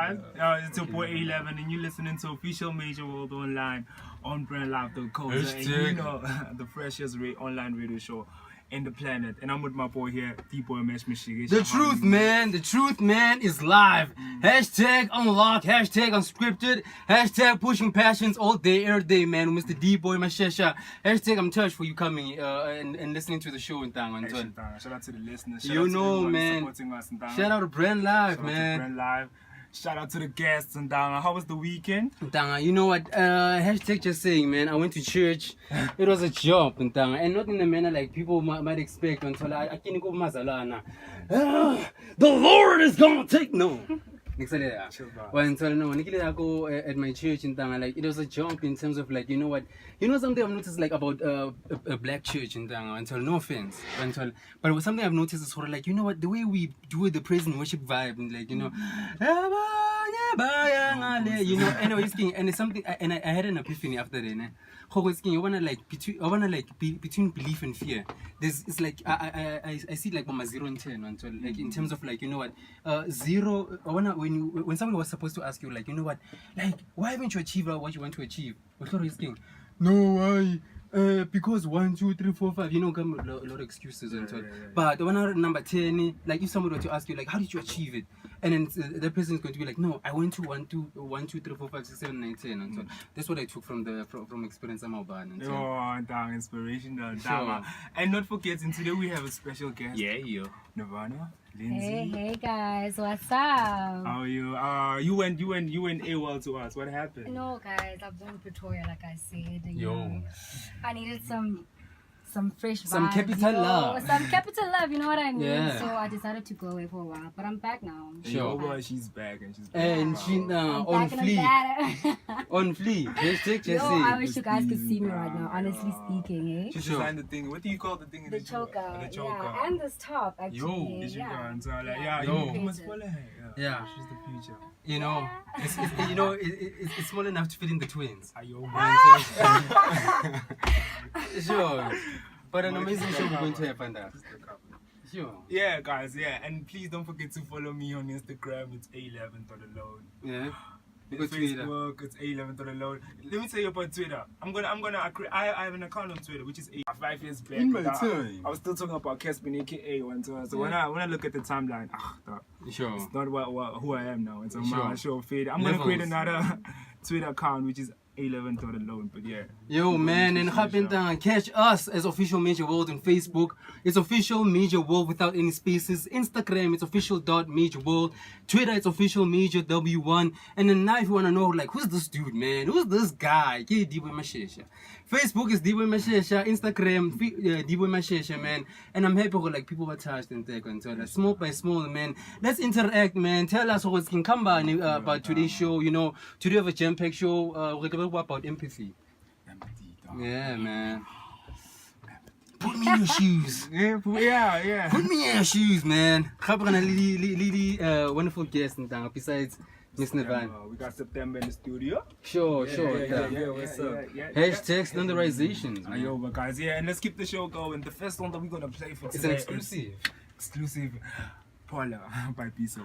It's your boy A11 and you're listening to Official Major World Online on brandlive.co. And you know, the freshest online radio show in the planet. And I'm with my boy here, Diboy Mashesha. The truth, man. The truth, man, is live. Hashtag unlocked, hashtag unscripted, hashtag pushing passions all day, every day, man. Mr. Diboy Mashesha. Hashtag I'm touched for you coming and listening to the show in Tangan. Shout out to the listeners. You know, man. Shout out to Brand Live, man. Shout out to the guests and Danga. How was the weekend? Danga, you know what? Hashtag just saying, man. I went to church. It was a job, and Danga, and not in the manner like people might expect. Until I can't go mazalana. The Lord is gonna take no. When I go at my church in Tanga, like it was a jump in terms of like, you know what, something I've noticed like about a black church in Tanga, until no offense, but something I've noticed is sort of like, you know what, the way we do the praise and worship vibe, and like, anyway, and it's something, and I had an epiphany after that. I wanna like between belief and fear. It's like I see like 0 and 10 until like in terms of like, you know what, 0. When someone was supposed to ask you like, you know what, like why haven't you achieved what you want to achieve? No, why? Because 1, 2, 3, 4, 5, come a lot of excuses and so. But when number 10, like if somebody were to ask you like, how did you achieve it? And then the person is going to be like, no, I went to 1, 2, 3, 4, 5, 6, 7, 9, 10 and so. That's what I took from experience I'm about. Oh, damn, inspirational. Sure. And not forgetting today we have a special guest. Yeah, Nirvana. Hey guys, what's up? How are you? You went AWOL to us. What happened? No guys, I've done Pretoria like I said. I needed some fresh vibes, some capital love. Some capital love, you know what I mean? Yeah. So I decided to go away for a while, but I'm back now. Sure. She's back and she's back. And she on flee. On flee. I wish you guys could see me right now, honestly speaking, eh? She designed the thing. What do you call the thing? The choker. The choker. Yeah, and this top actually. You must follow her. Yeah. She's the future. It's small enough to fit in the twins. Sure. But an amazing show we're going to have, Sure. Yeah, guys, and please don't forget to follow me on Instagram. It's A11.alone. Yeah. Facebook, it's A11.alone. Let me tell you about Twitter. I have an account on Twitter, which is 5 years back. I was still talking about Caspin, aka one time. So when I look at the timeline, sure, it's not who I am now. It's a my show fade. I'm gonna create another Twitter account, which is A11.alone. But yeah. Yo, man, and catch us as Official Major World on Facebook. It's Official Major World without any spaces. Instagram, it's official.major world. Twitter, it's official major W1. And then now if you want to know, like, who's this dude, man? Who's this guy? Diboy Mashesha. Facebook is Diboy Mashesha. Instagram, Diboy Mashesha, man. And I'm happy like people were touched and taken. So like, small by small, man. Let's interact, man. Tell us what's can come by about today's show. Today we have a jam-packed show. We're going to talk about empathy. Yeah, man. Put me in your shoes. Yeah. Put me in your shoes, man. Wonderful guest besides Miss Nirvana. We got September in the studio. Sure. Yeah, what's up? Hashtag standardizations. Yo, but guys, and let's keep the show going. The first song that we're gonna play for today is an exclusive Phola by Biso.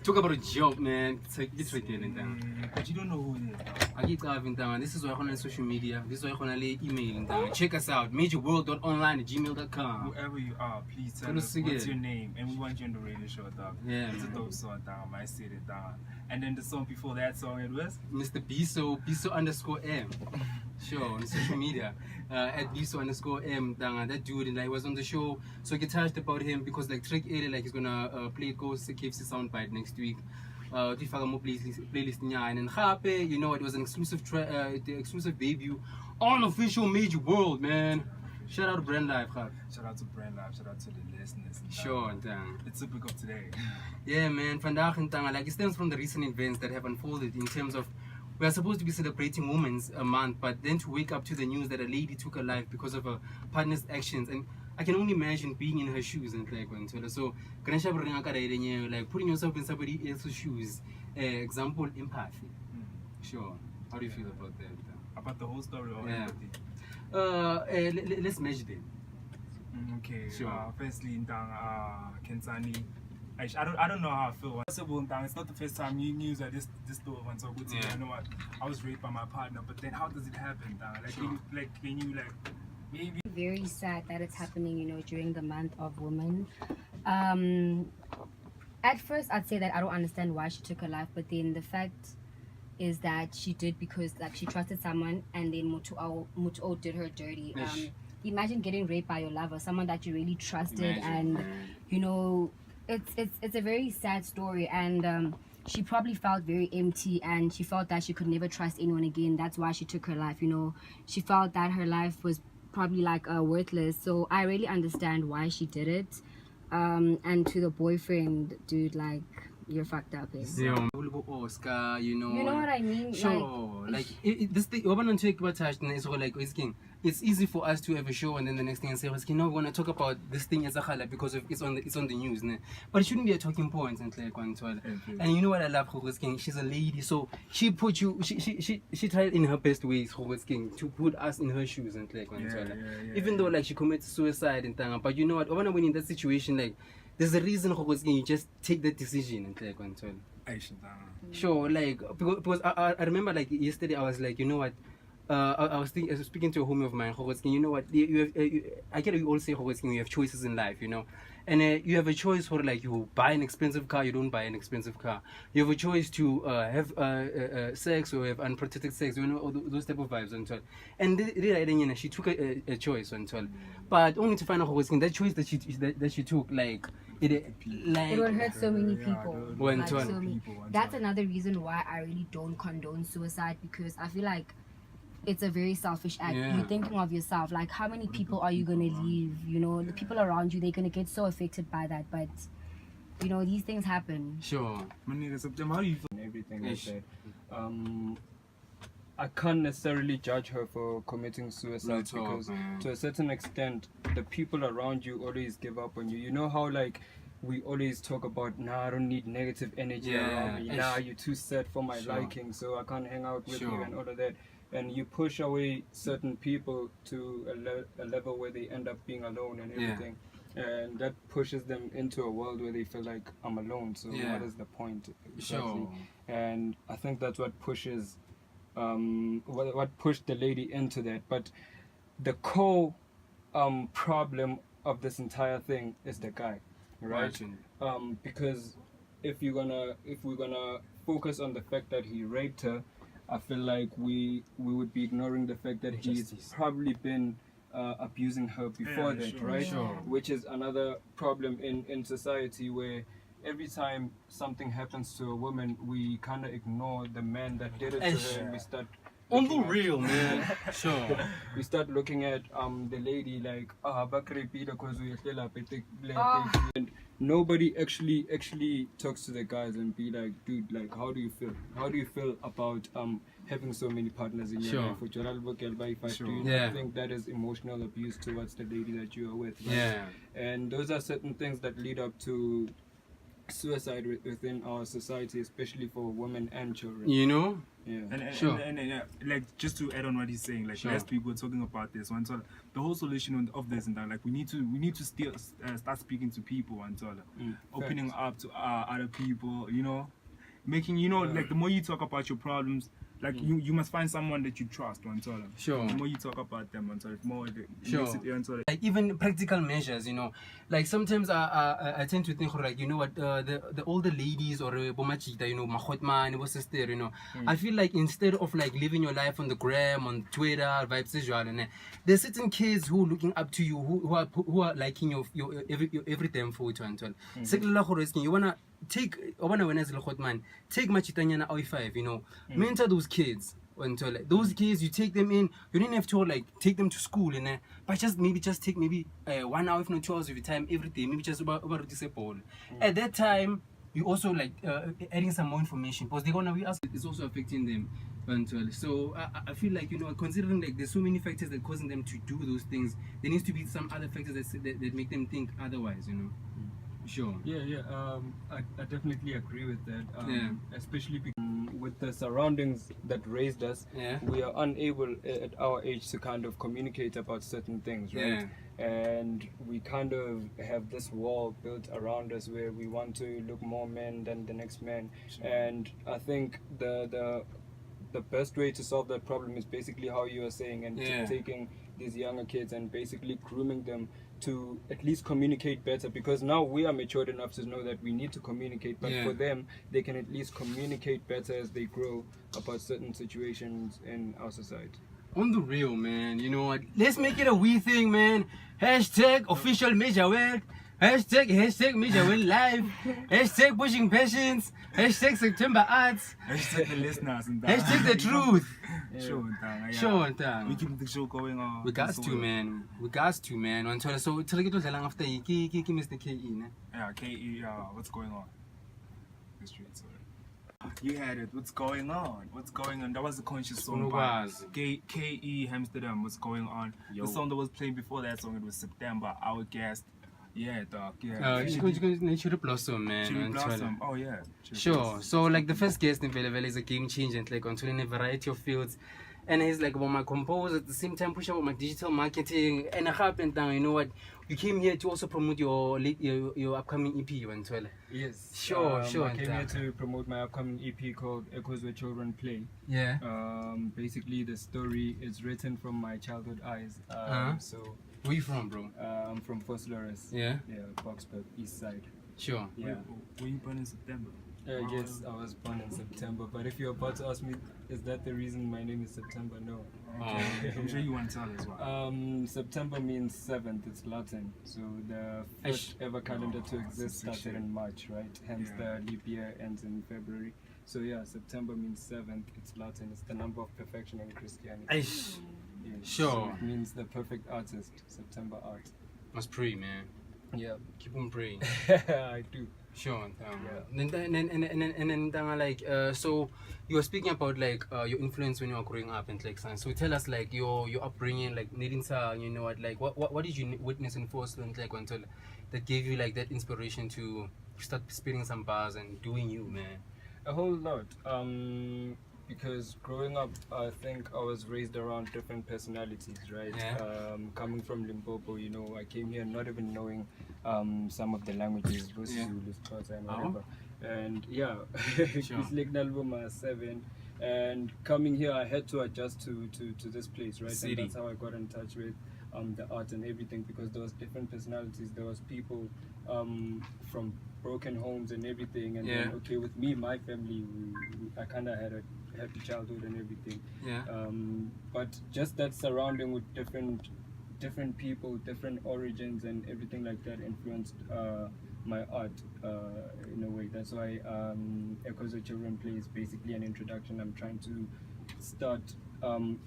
Talk about a joke, man. It's right there. But you don't know who it is. I keep driving down. This is why I'm on social media. This is why I'm on email. Check us out. majorworld.online@gmail.com. Whoever you are, please tell us what's your name. And we want you on the radio show, dog. Yeah, it's a dope song, dog. I said it, dog. And then the song before that song, it was? Mr. Biso, Biso_M. Sure, on social media. At Biso_M, that dude, and I was on the show. So get touched about him because like Trick Area, like he's gonna play Ghost KFC Soundbite next week. Playlist and then Happy, it was an exclusive the exclusive debut on Official Major World, man. Shout out to Brand Live, Shout out to Brand Live, shout out to the listeners. Sure, it's a big up today. Yeah, man. Like it stems from the recent events that have unfolded in terms of we are supposed to be celebrating Women's Month, but then to wake up to the news that a lady took her life because of her partner's actions, and I can only imagine being in her shoes and like so like putting yourself in somebody else's shoes. Example, empathy. Sure. How do you feel about that? About the whole story or empathy? Let's measure them. Okay. Sure. Firstly, Kensani, I don't know how I feel. It's not the first time you news that this store went so good to me. You know what? I was raped by my partner, but then how does it happen? Like, can you maybe? Very sad that it's happening, you know, during the month of women. At first, I'd say that I don't understand why she took her life, but then the fact is that she did because like she trusted someone, and then Mutuo did her dirty. Imagine getting raped by your lover, someone that you really trusted, and you know, it's a very sad story, and she probably felt very empty, and she felt that she could never trust anyone again. That's why she took her life. You know, she felt that her life was probably like worthless. So I really understand why she did it. And to the boyfriend, dude, like, you're fucked up. Yeah. Oscar, you know what I mean? Sure. Like this thing it's easy for us to have a show and then the next thing and say, no, we want to talk about this thing as a khala because it's on the news, ne? But it shouldn't be a talking point and you know what I love, she's a lady, so she put you she tried in her best ways to put us in her shoes and even though like she commits suicide and thing, but you know what, when in that situation, like there's a reason you just take that decision and sure, like because I remember like yesterday I was like, you know what, I was speaking to a homie of mine, you know what, I get you all say you have choices in life, you know, and you have a choice for like you buy an expensive car, you don't buy an expensive car, you have a choice to have sex or have unprotected sex, you know, all those type of vibes and she took a choice but only to find out that choice that she took, like it would hurt so many people. When that's another reason why I really don't condone suicide, because I feel like it's a very selfish act. You're thinking of yourself, like how many people are you gonna leave? You know, the people around you, they're gonna get so affected by that. But you know, these things happen. Sure. September, how do you feel? Everything I said. I can't necessarily judge her for committing suicide because to a certain extent the people around you always give up on you. You know how like we always talk about, I don't need negative energy around me, you're too sad for my liking, so I can't hang out with you and all of that, and you push away certain people to a level where they end up being alone and everything, and that pushes them into a world where they feel like I'm alone, so what is the point exactly? And I think that's what pushes what pushed the lady into that. But the core problem of this entire thing is the guy, right? Because if we're gonna focus on the fact that he raped her, I feel like we would be ignoring the fact that he's probably been abusing her before that, right? Which is another problem in society, where every time something happens to a woman, we kind of ignore the man that did it to her, and we start on the real, man. We start looking at the lady like, because we and nobody actually talks to the guys and be like, dude, like, how do you feel about having so many partners in your life? Do you think that is emotional abuse towards the lady that you are with, right? And those are certain things that lead up to suicide within our society, especially for women and children, you know. And like, just to add on what he's saying, like last week we were talking about this one, so the whole solution of this and that, like we need to still start speaking to people and so opening up to other people, you know, making, you know, like the more you talk about your problems, like you must find someone that you trust, one sort of. The more you talk about them, one sort of, more like even practical measures, you know. Like sometimes I tend to think like, you know what, the older ladies or bomachita, you know, mahotman, sister, you know. I feel like instead of like living your life on the gram, on Twitter, vibes, there's certain kids who are looking up to you, who are liking your every damn photo and so. You wanna take machitanyana I5, you know, mentor those kids until like, those kids, you take them in, you don't have to like take them to school, but just take 1 hour, if not 2 hours of your time every day, maybe just about ball. At that time, you also like adding some more information because they're gonna be asked, it's also affecting them until. So I feel like, you know, considering like there's so many factors that causing them to do those things, there needs to be some other factors that make them think otherwise, you know. I definitely agree with that, especially because with the surroundings that raised us, Yeah. we are unable at our age to kind of communicate about certain things, right? And we kind of have this wall built around us where we want to look more men than the next man. And I think the best way to solve that problem is basically how you are saying, and taking these younger kids and basically grooming them to at least communicate better, because now we are matured enough to know that we need to communicate, but for them, they can at least communicate better as they grow about certain situations in our society. On the real, man, you know what? Let's make it a we thing, man. Hashtag official Major World. Hashtag Major World Live. Hashtag pushing passions. Hashtag September Arts. Hashtag the listeners and Hashtag the truth. Sure, Sure, we keep the show going on. We got to, man. We got to, man. So, tell me after you, Mr. KE, ne? Yeah, KE, what's going on? The street, sorry. You had it. What's going on? What's going on? That was a conscious song by KE Amsterdam. What's going on? The song that was playing before that song, it was September. Our guest. Yeah, dog. Yeah. Cherry Blossom, man. Cherry Blossom. Oh, yeah. Sure. So, like, the first guest in Phola is a game changer, like, on in a variety of fields. And he's like, well, my composer at the same time push out my digital marketing. And I happened down, you know what? You came here to also promote your upcoming EP, you went well. Yes. Sure. I came here to promote my upcoming EP called Echoes Where Children Play. Yeah. Basically, the story is written from my childhood eyes. So. Where you from, bro? I'm from Phola. Yeah. Yeah, Boxburg, East Side. Sure. Yeah. Were you born in September? Yes, I was born in September. But if you're about to ask me, is that the reason my name is September? No. Okay. I'm sure you want to tell us why. September means 7th. It's Latin. So the first ever calendar to exist started in March, right? Hence the leap year ends in February. So yeah, September means 7th. It's Latin. It's the number of perfection in Christianity. Aish. Yes. Sure. So it means the perfect artist. September art. Must pray, man. Yeah. Keep on praying. I do. Sure. And then like so you were speaking about like your influence when you were growing up and like so tell us like your upbringing, like needing to, you know what did you witness in Forceland like until that gave you like that inspiration to start spitting some bars and doing you, man? A whole lot. Because growing up, I think I was raised around different personalities, right? Yeah. Coming from Limpopo, you know, I came here not even knowing some of the languages, Zulu, Xhosa, and whatever. And yeah, sure. 7. And coming here, I had to adjust to this place, right? And that's how I got in touch with the art and everything, because there was different personalities. There was people from broken homes and everything, and then, okay, with me, my family, I kind of had a happy childhood and everything. But just that surrounding with different people, different origins and everything like that influenced my art in a way. That's why Echoes of Children Play is basically an introduction. I'm trying to start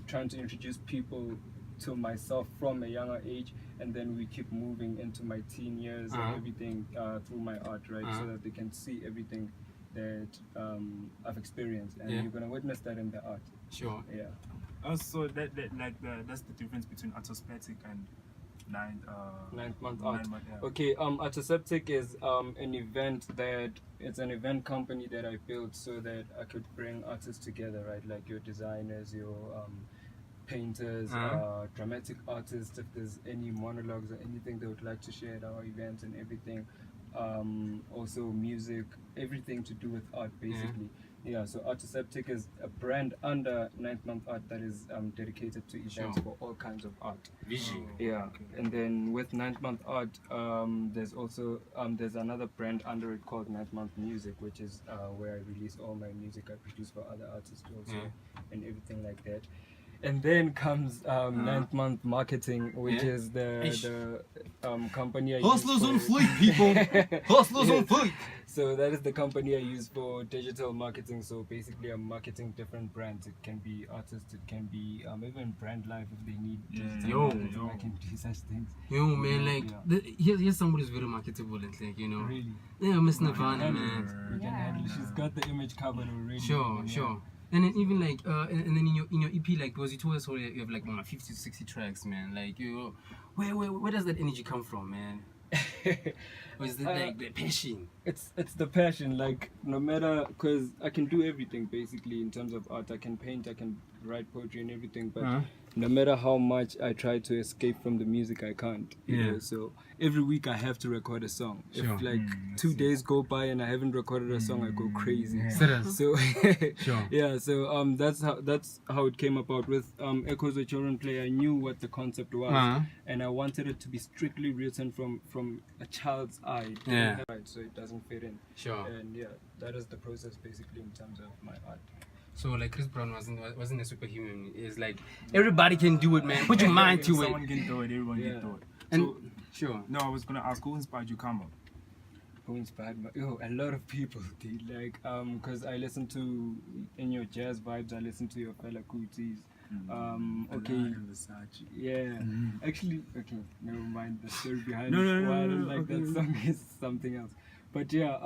trying to introduce people to myself from a younger age, and then we keep moving into my teen years and everything through my art, right? So that they can see everything that I've experienced, and you're gonna witness that in the art. Sure. Yeah. Also, that's the difference between artistic and ninth month art. Okay. Artistic is an event company that I built so that I could bring artists together, right? Like your designers, your painters, dramatic artists. If there's any monologues or anything they would like to share at our events and everything. Also music, everything to do with art, basically. Yeah, so Artiseptic is a brand under 9th Month Art that is dedicated to events for all kinds of art. And then with 9th Month Art, there's also there's another brand under it called 9th Month Music, which is where I release all my music I produce for other artists also, and everything like that. And then comes 9th Month Marketing, which is the company I Hustlers use on fleek, people. Hustlers on fleek. So that is the company I use for digital marketing. So basically I'm marketing different brands. It can be artists, it can be even brand life if they need digital marketing. I can do such things. Yo, man, like here's somebody who's very marketable and like, you know. Really? Yeah, Miss Nirvana, man. We can handle it. She's got the image covered already. Sure. And then even like and then in your EP, like, because you told us you have like 50 to 60 tracks, man. Like where does that energy come from, man? Or is it like the passion? It's the passion, like no matter, because I can do everything basically in terms of art. I can paint, I can write poetry and everything, but no matter how much I try to escape from the music, I can't. You know? So every week I have to record a song. Sure. If like 2 days go by and I haven't recorded a song, I go crazy. So Sure. yeah, so that's how it came about. With Echoes of Children Play, I knew what the concept was, and I wanted it to be strictly written from a child's eye. Yeah. Right, so it doesn't fit in. Sure. And yeah, that is the process basically in terms of my art. So like Chris Brown wasn't a superhuman. It's like everybody can do it, man. Put your mind to it. Someone can do it. Everyone can do it. And So, sure. no, I was gonna ask who inspired you come up. Who inspired me? Oh, a lot of people did. Like, because I listen to, in your jazz vibes, I listen to your Phola Kutis. Okay. Yeah. Actually, okay, never mind the story behind No, why I no, don't like okay. that song is something else. But yeah,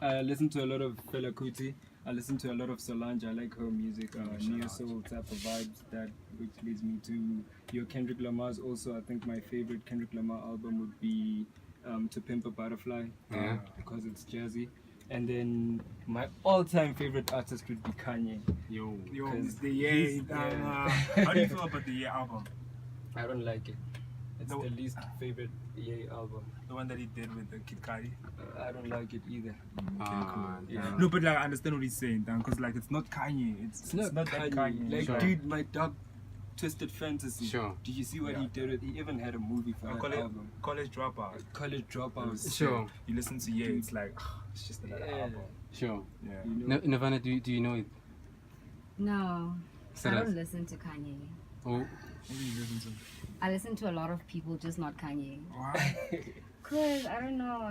I listen to a lot of Phola Kuti. I listen to a lot of Solange. I like her music, neo soul type of vibes. That which leads me to your Kendrick Lamar's. Also, I think my favorite Kendrick Lamar album would be To Pimp a Butterfly, because it's jazzy. And then my all-time favorite artist would be Kanye. Yo, Cause it's the Ye. How do you feel about the Ye album? I don't like it. It's No. the least favorite Ye album. The one that he did with the Kid Cudi. I don't like it either. Yeah. No, but like I understand what he's saying, Dan, because like it's not Kanye. It's not that Kanye. Like, Sure. dude, my Dark Twisted Fantasy. Sure. Did you see what he did? He even had a movie for that album. College Dropout. College Dropouts. Sure. You listen to Ye, it's like it's just another Yeah. album. Sure. Yeah. You know? Nirvana, do you know it? No, I Sarah? don't listen to Kanye. Oh, What do you listen to? I listen to a lot of people, just not Kanye. Why? Cause I don't know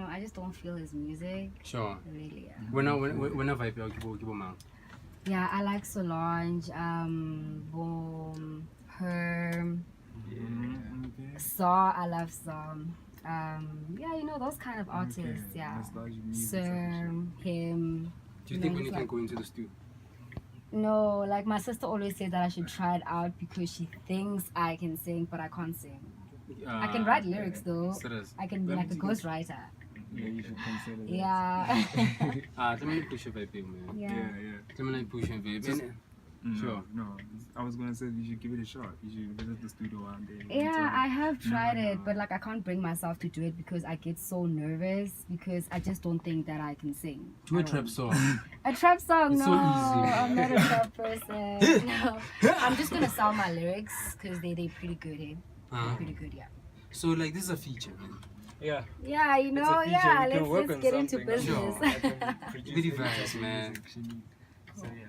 I just don't feel his music sure. really. Yeah. When have I felt people man? Yeah, I like Solange, Boom, Herm, Okay. Saw. I love Saw. Yeah, you know those kind of artists. Yeah, Nostalgic music. Sir, him. Do you know, think when it's you can like- go into the studio? No, like my sister always says that I should try it out because she thinks I can sing, but I can't sing. I can write lyrics though. Serious. I can be like a ghostwriter. Yeah, you should consider that. Yeah. Let me push a vibe, man. Yeah. Yeah. Let me push a vibe. Sure. No, I was gonna say you should give it a shot. You should visit the studio one day. Yeah, I have tried it, but like I can't bring myself to do it because I get so nervous because I just don't think that I can sing. Do I a don't- trap song. A trap song? It's No, so easy. I'm not a trap person. No, I'm just gonna sell my lyrics because they're pretty good. They're pretty good, yeah. So like this is a feature, man. Yeah. Yeah, you It's a know, feature. yeah. You can work Let's on get into something. business. I can produce Very any fast, type of man. music she needs. So yeah.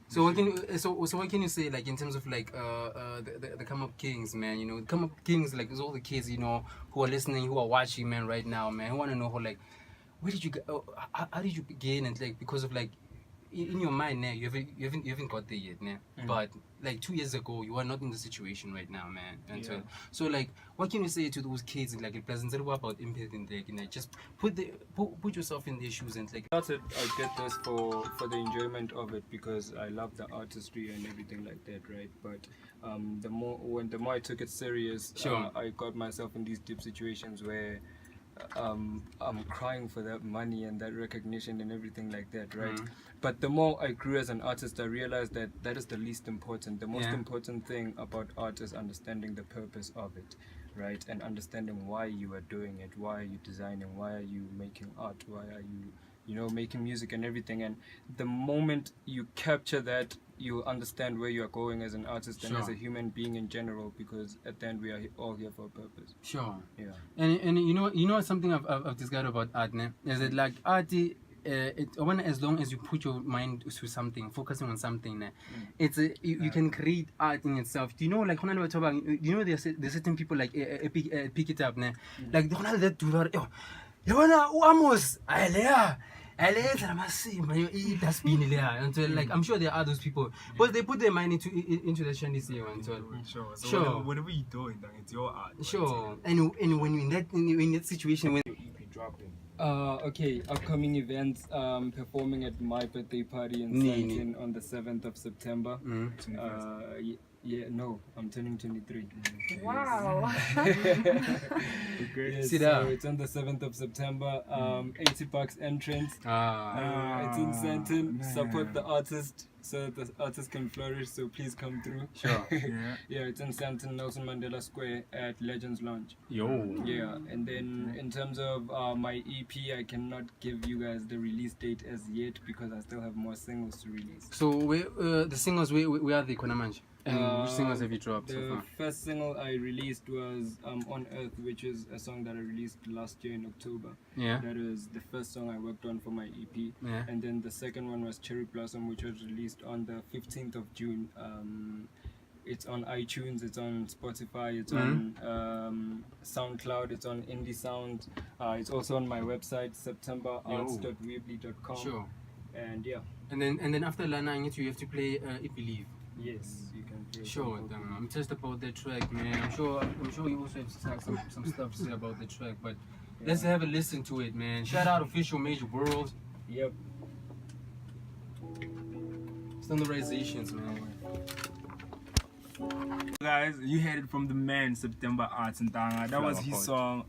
So what can you, so what can you say like in terms of like the come up kings, man? You know, come up kings, like there's all the kids, you know, who are listening, who are watching, man, right now, man. Who want to know who like where did you go? How did you begin? And like because of like in your mind now, you haven't got there yet, man. But like 2 years ago, you are not in the situation right now, man. And so like what can you say to those kids and like it doesn't about empathy and like, you know, just put yourself in their shoes and like Started, I get this for the enjoyment of it because I love the artistry and everything like that, right? But the more I took it serious, Sure. I got myself in these deep situations where I'm crying for that money and that recognition and everything like that, right? But the more I grew as an artist, I realized that that is the least important. The most important thing about art is understanding the purpose of it, right? And understanding why you are doing it, why are you designing, why are you making art, why are you know, making music and everything. And the moment you capture that, you understand where you are going as an artist and as a human being in general, because at the end we are all here for a purpose. sure. Yeah. And you know something I've discovered about art, ne? Is that like art, as long as you put your mind to something, focusing on something, ne? It's you can create art in itself. Do you know like you know there's certain people like pick it up, ne? Like that do that. You wanna Amos? Like I'm sure there are those people, but they put their mind into the shandy and so Sure. So Sure. whatever you're doing, then it's your art. sure. And when you're in that situation when Your EP dropping. Okay, upcoming events, performing at my birthday party in Nee, Sandton on the 7th of September. Yeah, no, I'm turning 23. Wow. Yeah, Sit so down. it's on the 7th of September. $80 entrance. It's in Santon. man. Support the artist so the artist can flourish. So please come through. Sure. Yeah, it's in Santon, Nelson Mandela Square at Legends Lounge. Yo. Yeah, and then in terms of my EP, I cannot give you guys the release date as yet because I still have more singles to release. So the singles we are the Konamanje. And which singles have you dropped so The far? first single I released was On Earth, which is a song that I released last year in October. Yeah. That was the first song I worked on for my EP. Yeah. And then the second one was Cherry Blossom, which was released on the 15th of June. It's on iTunes, it's on Spotify, it's on SoundCloud, it's on Indie Sound. It's also on my website, septemberarts.weebly.com. Sure. And yeah. And then after Lana you have to play I Believe. Yes, you can play. Sure, I'm just about that track, man. I'm sure you also have some stuff to say about the track, but let's have a listen to it, man. Shout out Official Major World. Yep. Standardizations, man. Guys, you heard it from the man September Arts in Tanga. That was Flower his Pot. song.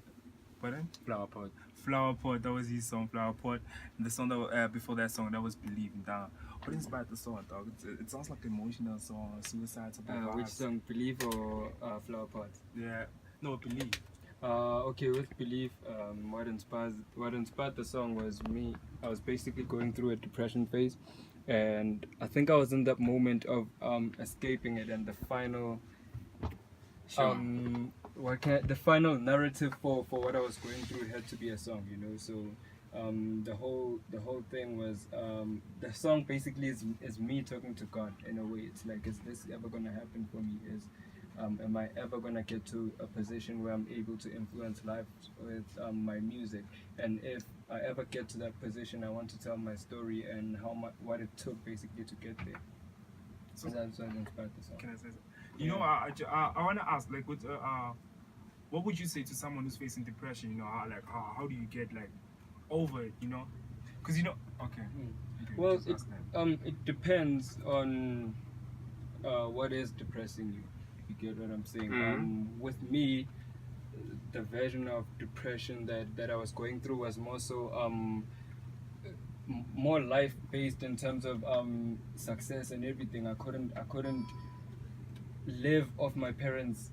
Pardon? Flower Pot. Flower Pot. That was his song, Flower Pot. And the song that before that song, that was Believe in Tanga. What inspired the song, dog? It sounds like an emotional song, suicide type of Which vibes. song? Believe or Flower Pot? Yeah. No, Believe. Okay, with Believe, what inspired the song was me. I was basically going through a depression phase, and I think I was in that moment of escaping it, and the final the final narrative for what I was going through had to be a song, you know. So the whole thing was the song basically is me talking to God in a way. It's like, is this ever gonna happen for me? Am I ever gonna get to a position where I'm able to influence lives with my music? And if I ever get to that position, I want to tell my story and what it took basically to get there. So that's what inspired the song. Can I say something? You know, I want to ask, like, what would you say to someone who's facing depression? You know, how do you get like over it? You know, because you know. Okay. Well, just ask that. it depends on what is depressing you. You get what I'm saying? With me, the version of depression that I was going through was more so more life based in terms of success and everything. I couldn't live off my parents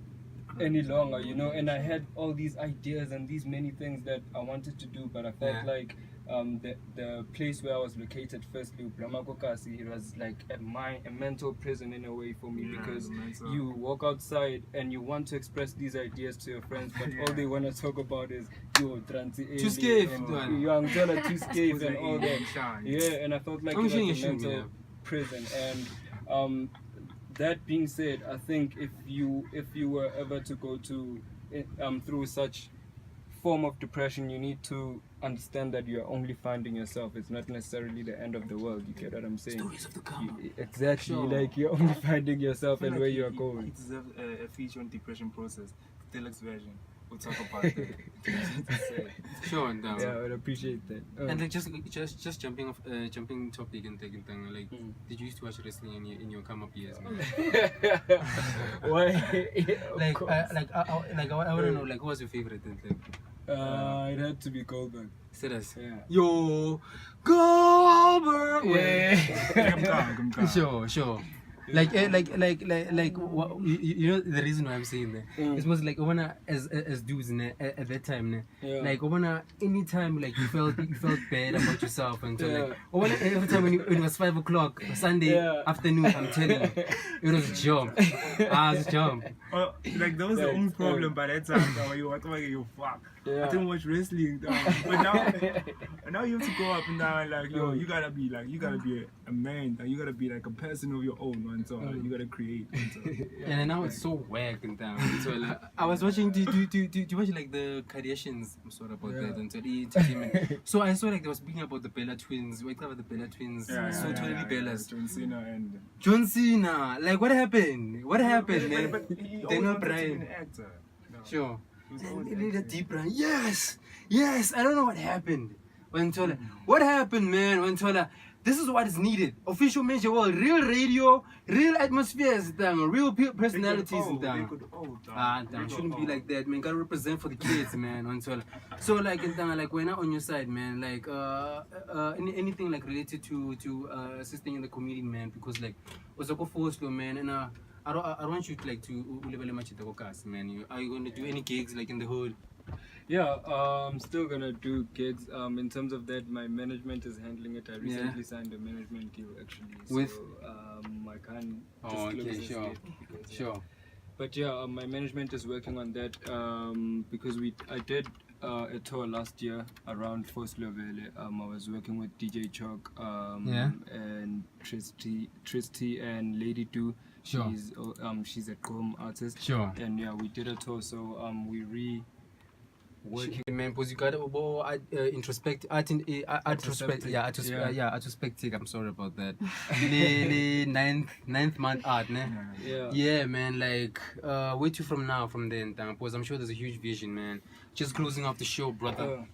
any longer, you know, and I had all these ideas and these many things that I wanted to do, but I felt like the place where I was located, firstly, Blamakokasi, it was like a mental prison in a way for me, because you walk outside and you want to express these ideas to your friends, but all they want to talk about is yo transi Too scared, you are too scared and all that. And I felt like it was a mental prison. And that being said, I think if you were ever to go through such form of depression, you need to understand that you are only finding yourself. It's not necessarily the end of the world. You get what I'm saying? Stories of the karma. Exactly. Sure. Like you're only finding yourself and where you are going. It deserves a feature on depression process. The deluxe version. We'll talk about that. Sure, and yeah, I would appreciate that. And like just jumping topic and taking thing. Like, did you used to watch wrestling in your come up years, man? Why? I want to know, like, what was your favorite thing? It had to be Goldberg. Serious? Yeah. Yo, Goldberg. Yeah. Sure. Like what, you know the reason why I'm saying that it was like as dudes at that time like anytime like you felt bad about yourself and so like every time when it was 5 o'clock Sunday afternoon, I'm telling you, it was a jump. Like that was the only problem by that time. You fuck. I didn't watch wrestling, but now you have to go up and down. Like yo, you gotta be a man. You gotta be like a person of your own. And so you gotta create. And now it's so whack and down. So like, I was watching. Do you watch like the Kardashians? I'm sorry about that. And so the entertainment. So I saw like they was speaking about the Bella twins. We covered the Bella twins. Totally Bellas. John Cena. Like what happened? What happened, man? They're not Brian. Sure. They need a deep run. Yes. I don't know what happened. When Tola, what happened, man? When Tola, this is what is needed. Official Major World, real radio, real atmospheres, real personalities. Shouldn't be like that, man. Gotta represent for the kids, man. So like when I'm on your side, man, like anything like related to assisting in the community, man, because like was a force, man, and I don't want you to like to man. Are you gonna do any gigs like in the hood? Yeah, I'm still gonna do gigs. In terms of that, my management is handling it. I recently signed a management deal actually. With? So I can't Oh, disclose okay, this sure. yet because, Sure. But yeah, my management is working on that because I did a tour last year around Foslovele. I was working with DJ Chalk and Tristy and Lady Do. Sure. She's a Chrome artist. Sure. And yeah, we did a tour. So working. Man, because you got introspective. I'm sorry about that. The ninth month art, ne? Yeah, man. Like, where to from now, from then? Because I'm sure there's a huge vision, man. Just closing off the show, brother.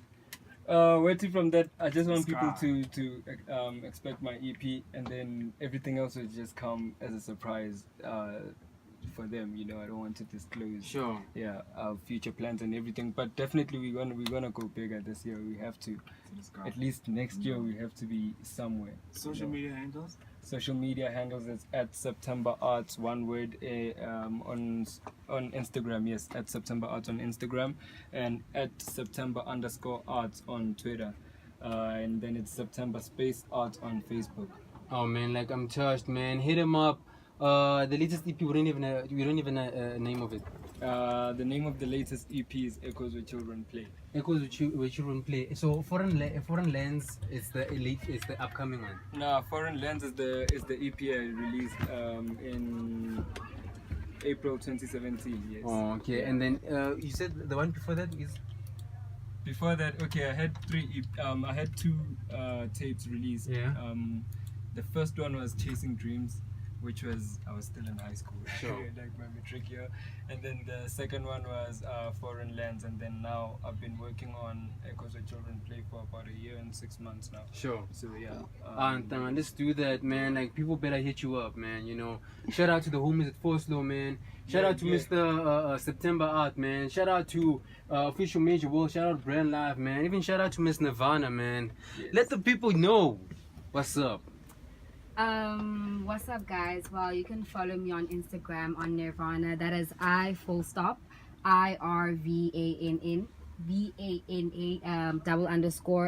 Where to from that? I just want people to expect my EP, and then everything else will just come as a surprise. For them, you know, I don't want to disclose. Sure. Yeah, our future plans and everything, but definitely we're gonna go bigger this year. We have to. At least next year we have to be somewhere. Social media handles? Social media handles is at September Arts, one word, on Instagram. Yes, at September Arts on Instagram, and at September_Arts on Twitter, and then it's September Space Arts on Facebook. Oh man, like I'm touched, man. Hit him up. The latest EP, we don't even name of it. The name of the latest EP is Echoes Where Children Play. Echoes Where Children Play. So ForReign Lands is the upcoming one. No, ForReign Lands is the EP I released in April 2017. Yes. Oh, okay. Yeah. And then you said the one before that is. Before that, okay, I had two tapes released. Yeah. The first one was Chasing Dreams, which was, I was still in high school, sure. like my matric year. And then the second one was ForReign Lands, and then now I've been working on Echoes Where Children Play for about a year and 6 months now. Sure. So yeah. Let's do that, man. Like, people better hit you up, man, you know. Shout out to the homies at Forslow, man. Shout out to Mr. September Art, man. Shout out to Official Major World. Shout out to Brand Live, man. Even shout out to Miss Nirvana, man. Yes. Let the people know what's up. What's up, guys? Well, you can follow me on Instagram on Nirvana. That is IRVANN __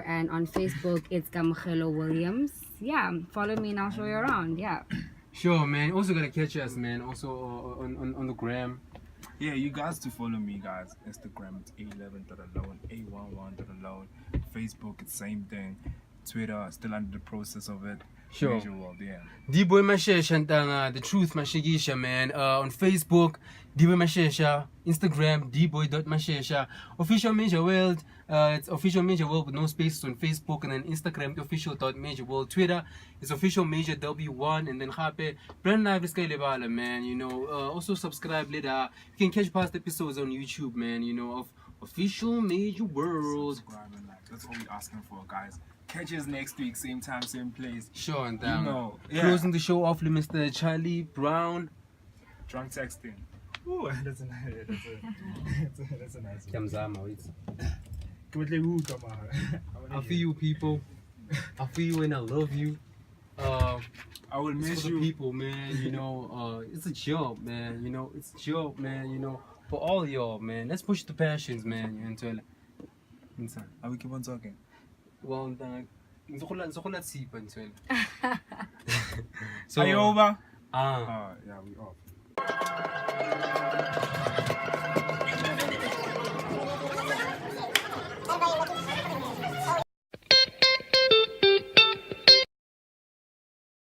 and on Facebook it's Kamchelo Williams. Yeah, follow me and I'll show you around. Yeah. Sure, man. Also gotta catch us, man. Also on the gram. Yeah, you guys to follow me, guys. Instagram it's A11 A11 Facebook it's same thing. Twitter still under the process of it. Sure. Major World, yeah. Diboy Mashesha and the Truth Mashesha, man. On Facebook, Diboy Mashesha. Instagram, Diboy.Mashesha. Official Major World. It's Official Major World with no spaces on Facebook, and then Instagram, official.major world. Twitter, it's Official Major W1, and then Hape. Brand Live is Kailebala, man. You know, also subscribe later. You can catch past episodes on YouTube, man. You know, of Official Major World. Subscribe and like. That's all we're asking for, guys. Catch us next week, same time, same place. Sure, and you know, closing the show off with Mr. Charlie Brown. Drunk texting. Ooh, that's a nice one. I feel you, people. I feel you and I love you. I will miss you, people, man. You know, it's a job, man. You know, it's a job, man. You know, for all y'all, man. Let's push the passions, man. You know, I will keep on talking. Well, so are you over? Yeah, we off.